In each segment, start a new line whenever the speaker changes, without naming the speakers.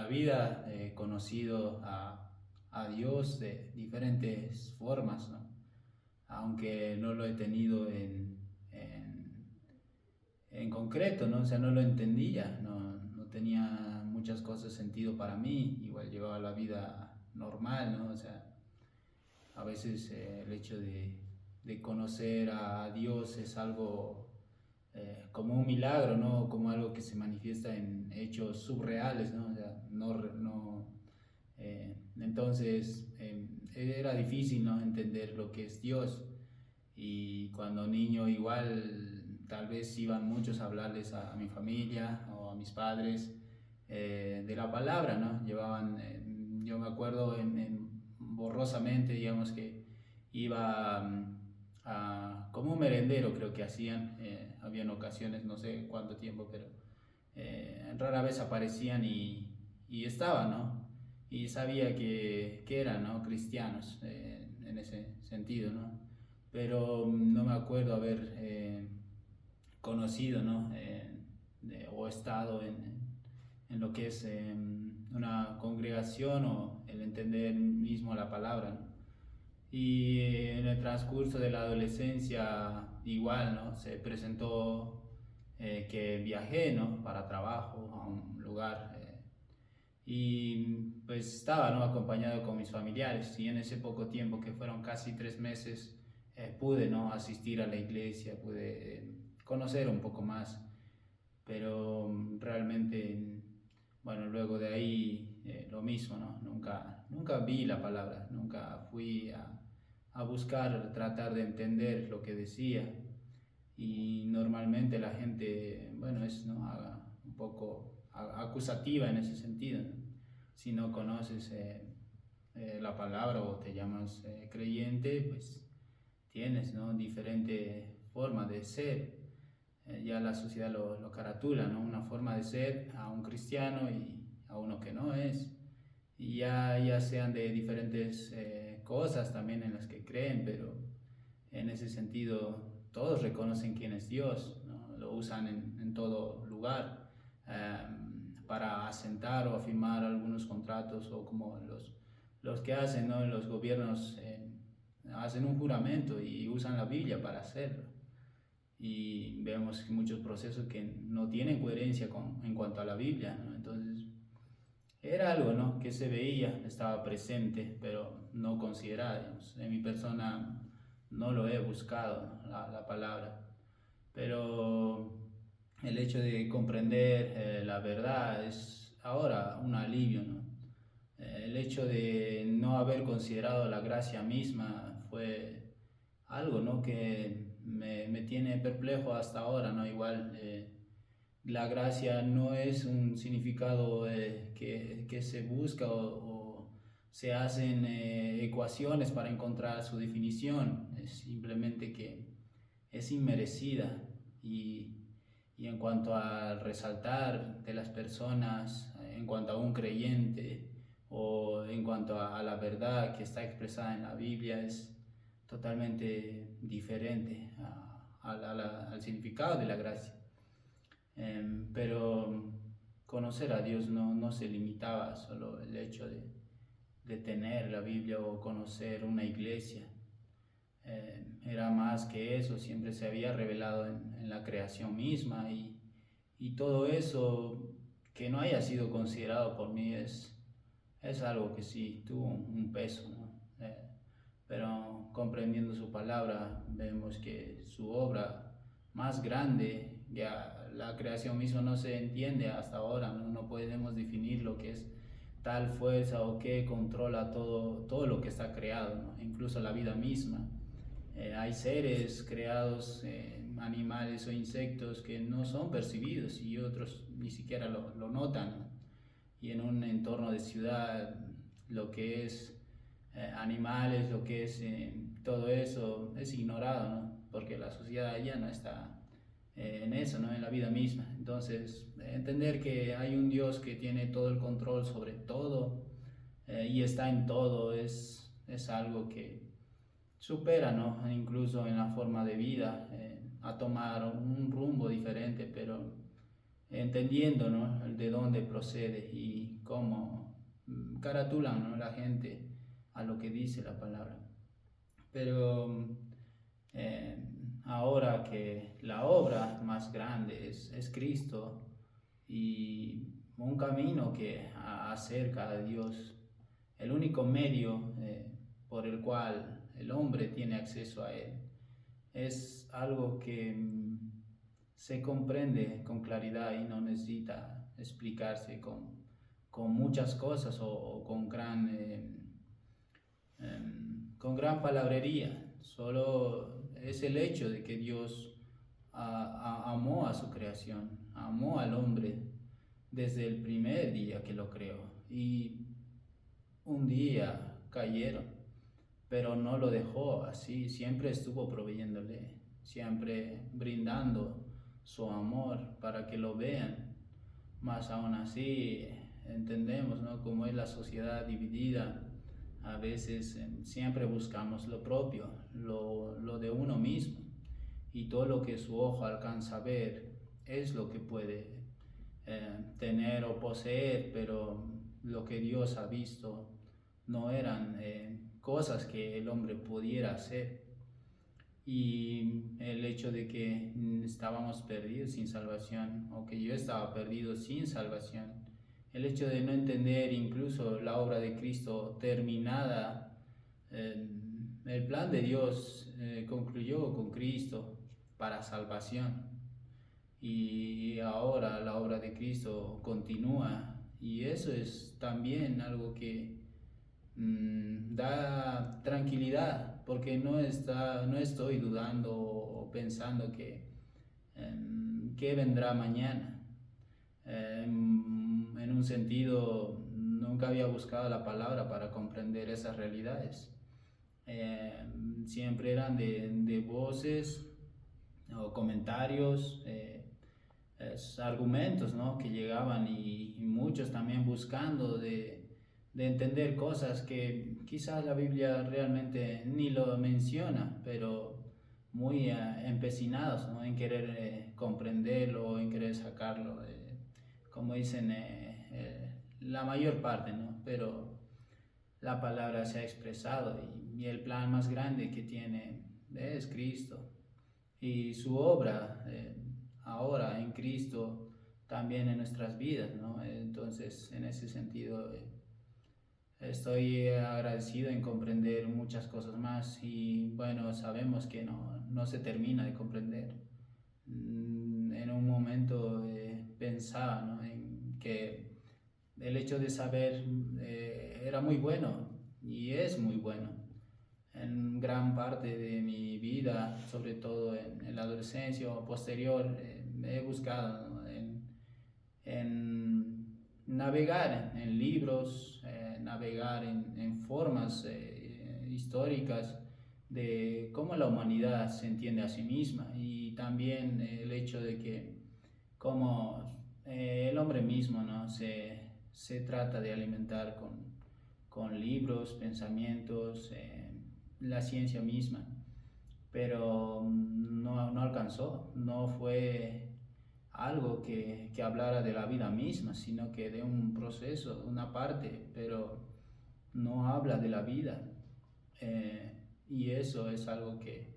la vida he conocido a Dios de diferentes formas, ¿no? Aunque no lo he tenido en concreto, ¿no? O sea, no lo entendía, no tenía muchas cosas sentido para mí, igual llevaba la vida normal, ¿no? O sea, a veces el hecho de conocer a Dios es algo como un milagro, ¿no? Como algo que se manifiesta en hechos subreales, ¿no? O sea, entonces era difícil, ¿no? Entender lo que es Dios. Y cuando niño igual tal vez iban muchos a hablarles a mi familia o a mis padres de la palabra, ¿no? Yo me acuerdo borrosamente, digamos que iba como un merendero, creo que hacían, habían ocasiones, no sé cuánto tiempo, pero rara vez aparecían y estaban, ¿no? Y sabía que eran, ¿no? Cristianos en ese sentido, ¿no? Pero no me acuerdo haber conocido, ¿no? O estado en lo que es una congregación o el entender mismo la palabra, ¿no? Y en el transcurso de la adolescencia igual, ¿no? Se presentó que viajé, ¿no? Para trabajo a un lugar y pues estaba, ¿no? Acompañado con mis familiares y en ese poco tiempo que fueron casi 3 meses pude, ¿no? Asistir a la iglesia, pude conocer un poco más, pero realmente, bueno, luego de ahí lo mismo, ¿no? Nunca vi la palabra, nunca fui a buscar, tratar de entender lo que decía y normalmente la gente, bueno, es, ¿no? Un poco acusativa en ese sentido, ¿no? Si no conoces la palabra o te llamas creyente, pues tienes, ¿no? Diferente forma de ser. Ya la sociedad lo caratula, ¿no? Una forma de ser a un cristiano y a uno que no es. Y ya sean de diferentes cosas también en las que creen, pero en ese sentido todos reconocen quién es Dios, ¿no? Lo usan en todo lugar para asentar o afirmar algunos contratos o como los que hacen, ¿no? Los gobiernos hacen un juramento y usan la Biblia para hacerlo. Y vemos muchos procesos que no tienen coherencia en cuanto a la Biblia, ¿no? Entonces, era algo, ¿no? Que se veía, estaba presente, pero no considerada, digamos. En mi persona no lo he buscado, la palabra, pero el hecho de comprender la verdad es ahora un alivio, ¿no? El hecho de no haber considerado la gracia misma fue algo, ¿no? Que me tiene perplejo hasta ahora, ¿no? Igual la gracia no es un significado que se busca o se hacen ecuaciones para encontrar su definición, es simplemente que es inmerecida y, y en cuanto al resaltar de las personas, en cuanto a un creyente o en cuanto a la verdad que está expresada en la Biblia es totalmente diferente al significado de la gracia. Pero conocer a Dios no se limitaba a solo el hecho de tener la Biblia o conocer una iglesia. Era más que eso, siempre se había revelado en la creación misma y todo eso que no haya sido considerado por mí es algo que sí tuvo un peso, ¿no? Pero comprendiendo su palabra vemos que su obra más grande, ya la creación misma no se entiende hasta ahora, no podemos definir lo que es tal fuerza o que controla todo lo que está creado, ¿no? Incluso la vida misma. Hay seres creados, animales o insectos que no son percibidos y otros ni siquiera lo notan, ¿no? Y en un entorno de ciudad, lo que es animales, lo que es todo eso es ignorado, ¿no? Porque la sociedad ya no está en eso, ¿no? En la vida misma. Entonces, entender que hay un Dios que tiene todo el control sobre todo y está en todo es algo que supera, ¿no? Incluso en la forma de vida, a tomar un rumbo diferente, pero entendiendo, ¿no? De dónde procede y cómo caratulan, ¿no?, la gente a lo que dice la palabra. Pero ahora que la obra más grande es Cristo y un camino que acerca a Dios, el único medio por el cual el hombre tiene acceso a Él, es algo que se comprende con claridad y no necesita explicarse con muchas cosas o con gran palabrería. Solo es el hecho de que Dios amó a su creación, amó al hombre desde el primer día que lo creó, y un día cayeron, pero no lo dejó así, siempre estuvo proveyéndole, siempre brindando su amor para que lo vean. Más aún así entendemos, ¿no?, cómo es la sociedad dividida. A veces siempre buscamos lo propio, lo de uno mismo, y todo lo que su ojo alcanza a ver es lo que puede tener o poseer, pero lo que Dios ha visto no eran cosas que el hombre pudiera hacer. Y el hecho de que estábamos perdidos sin salvación, o que yo estaba perdido sin salvación, el hecho de no entender incluso la obra de Cristo terminada, el plan de Dios concluyó con Cristo para salvación, y ahora la obra de Cristo continúa, y eso es también algo que da tranquilidad, porque no estoy dudando o pensando que vendrá mañana. En un sentido, nunca había buscado la palabra para comprender esas realidades. Siempre eran de voces o comentarios, argumentos, ¿no?, que llegaban, y muchos también buscando de entender cosas que quizás la Biblia realmente ni lo menciona, pero muy empecinados, ¿no?, en querer comprenderlo, en querer sacarlo, como dicen, la mayor parte, ¿no? Pero la palabra se ha expresado, y el plan más grande que tiene es Cristo, y su obra ahora en Cristo también en nuestras vidas, ¿no? Entonces, en ese sentido, estoy agradecido en comprender muchas cosas más, y bueno, sabemos que no se termina de comprender. En un momento pensaba, ¿no?, en que el hecho de saber era muy bueno, y es muy bueno. En gran parte de mi vida, sobre todo en la adolescencia o posterior, he buscado, ¿no?, en navegar en libros, navegar en formas históricas de cómo la humanidad se entiende a sí misma, y también el hecho de que cómo el hombre mismo, ¿no?, se trata de alimentar con libros, pensamientos, la ciencia misma, pero no alcanzó, no fue algo que hablara de la vida misma, sino que de un proceso, una parte, pero no habla de la vida. Y eso es algo que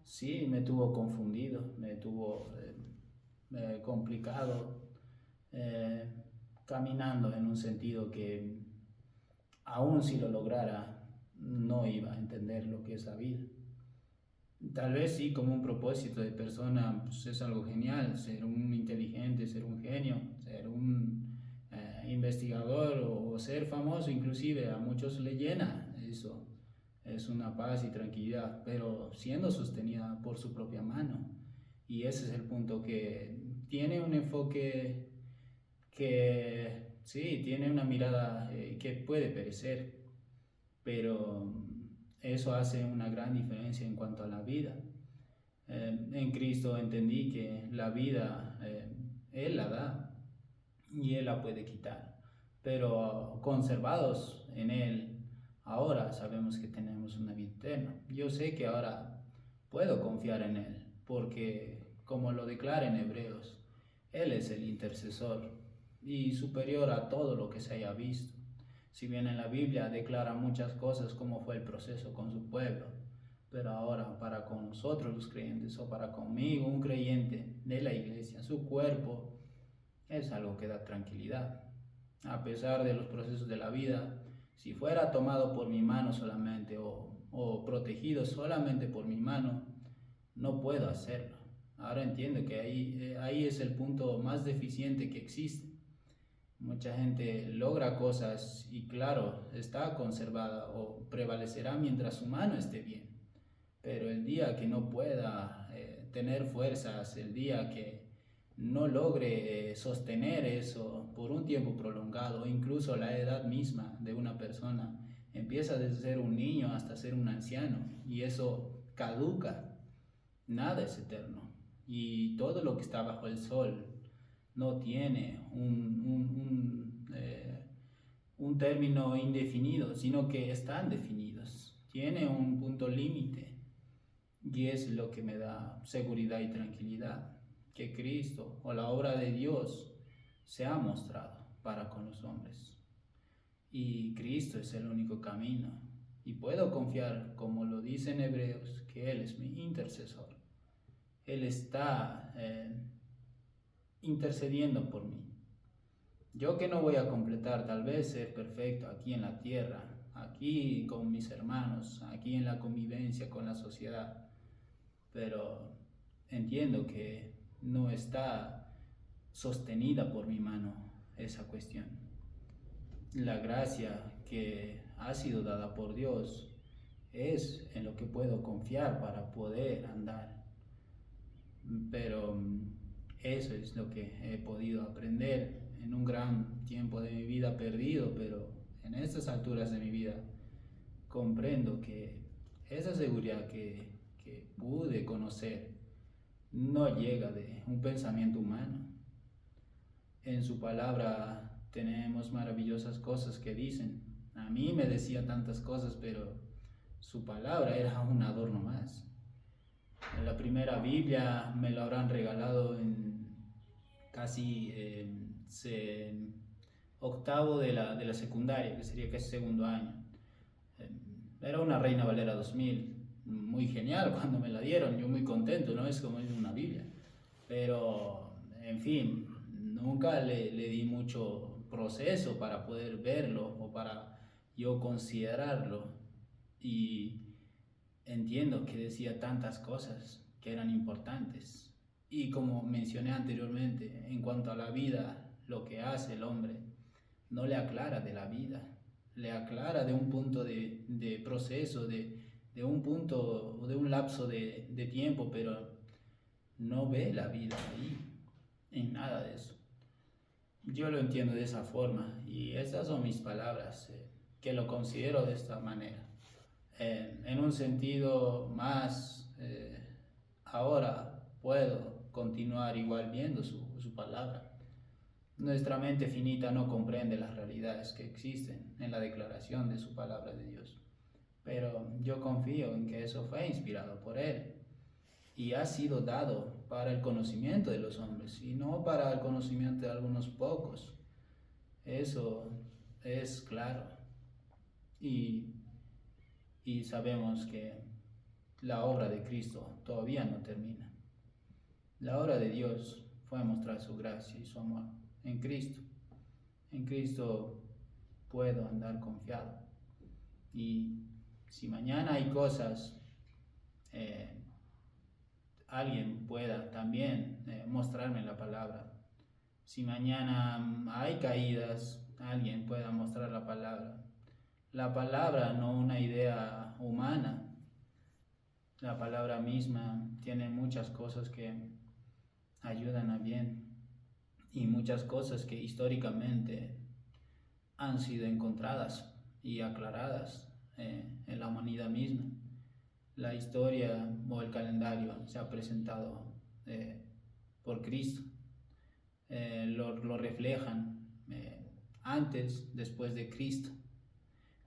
sí me tuvo confundido, me tuvo complicado, caminando en un sentido que aún si lo lograra no iba a entender lo que es la vida. Tal vez sí, como un propósito de persona, pues es algo genial, ser un inteligente, ser un genio, ser un investigador, o ser famoso, inclusive a muchos le llena eso, es una paz y tranquilidad, pero siendo sostenida por su propia mano. Y ese es el punto, que tiene un enfoque que sí, tiene una mirada que puede perecer, pero eso hace una gran diferencia en cuanto a la vida. En Cristo entendí que la vida Él la da y Él la puede quitar, pero conservados en Él, ahora sabemos que tenemos una vida eterna. Yo sé que ahora puedo confiar en Él, porque como lo declara en Hebreos, Él es el intercesor, y superior a todo lo que se haya visto. Si bien en la Biblia declara muchas cosas como fue el proceso con su pueblo, pero ahora para con nosotros los creyentes o para conmigo, un creyente de la iglesia, su cuerpo es algo que da tranquilidad. A pesar de los procesos de la vida, si fuera tomado por mi mano solamente o protegido solamente por mi mano, no puedo hacerlo. Ahora entiendo que ahí es el punto más deficiente que existe. Mucha gente logra cosas y claro, está conservada o prevalecerá mientras su mano esté bien. Pero el día que no pueda tener fuerzas, el día que no logre sostener eso por un tiempo prolongado, incluso la edad misma de una persona, empieza desde ser un niño hasta ser un anciano y eso caduca. Nada es eterno y todo lo que está bajo el sol no tiene un término indefinido, sino que están definidos. Tiene un punto límite y es lo que me da seguridad y tranquilidad, que Cristo o la obra de Dios se ha mostrado para con los hombres. Y Cristo es el único camino. Y puedo confiar, como lo dice en Hebreos, que Él es mi intercesor. Él está intercediendo por mí. Yo que no voy a completar tal vez ser perfecto aquí en la tierra, aquí con mis hermanos, aquí en la convivencia con la sociedad, pero entiendo que no está sostenida por mi mano esa cuestión. La gracia que ha sido dada por Dios es en lo que puedo confiar para poder andar. Pero eso es lo que he podido aprender en un gran tiempo de mi vida perdido, pero en estas alturas de mi vida comprendo que esa seguridad que pude conocer no llega de un pensamiento humano. En su palabra tenemos maravillosas cosas que dicen. A mí me decía tantas cosas, pero su palabra era un adorno más. En la primera Biblia me lo habrán regalado en casi octavo de la secundaria, que sería casi segundo año. Era una Reina Valera 2000, muy genial cuando me la dieron, yo muy contento, no es como es una Biblia. Pero, en fin, nunca le di mucho proceso para poder verlo o para yo considerarlo. Y entiendo que decía tantas cosas que eran importantes. Y como mencioné anteriormente, en cuanto a la vida, lo que hace el hombre no le aclara de la vida, le aclara de un punto de proceso, de un punto, de un lapso de tiempo, pero no ve la vida ahí, en nada de eso. Yo lo entiendo de esa forma y estas son mis palabras, que lo considero de esta manera. En un sentido más, ahora puedo continuar igual viendo su palabra. Nuestra mente finita no comprende las realidades que existen en la declaración de su palabra de Dios, pero yo confío en que eso fue inspirado por Él y ha sido dado para el conocimiento de los hombres y no para el conocimiento de algunos pocos. Eso es claro. Y sabemos que la obra de Cristo todavía no termina. La obra de Dios fue mostrar su gracia y su amor en Cristo. En Cristo puedo andar confiado. Y si mañana hay cosas, alguien pueda también mostrarme la palabra. Si mañana hay caídas, alguien pueda mostrar la palabra. La palabra, no una idea humana. La palabra misma tiene muchas cosas que ayudan a bien y muchas cosas que históricamente han sido encontradas y aclaradas en la humanidad misma. La historia o el calendario se ha presentado por Cristo. Lo reflejan antes, después de Cristo.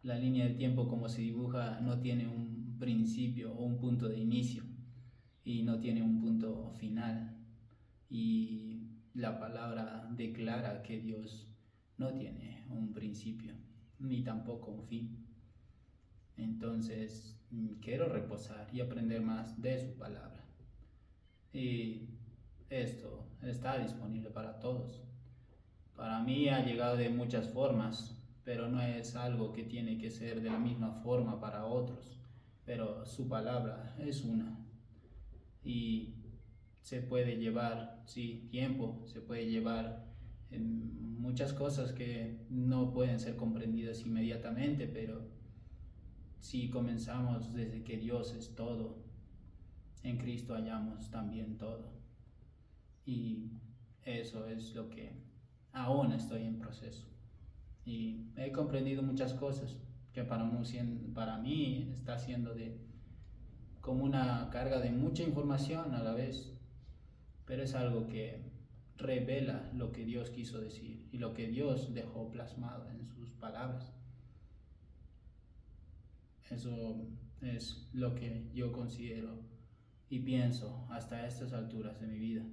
La línea de tiempo como se dibuja no tiene un principio o un punto de inicio y no tiene un punto final. Y la palabra declara que Dios no tiene un principio, ni tampoco un fin. Entonces, quiero reposar y aprender más de su palabra. Y esto está disponible para todos. Para mí ha llegado de muchas formas, pero no es algo que tiene que ser de la misma forma para otros. Pero su palabra es una. Y se puede llevar, sí, tiempo, se puede llevar muchas cosas que no pueden ser comprendidas inmediatamente, pero si comenzamos desde que Dios es todo, en Cristo hallamos también todo. Y eso es lo que aún estoy en proceso. Y he comprendido muchas cosas que para mí está siendo como una carga de mucha información a la vez, pero es algo que revela lo que Dios quiso decir y lo que Dios dejó plasmado en sus palabras. Eso es lo que yo considero y pienso hasta estas alturas de mi vida.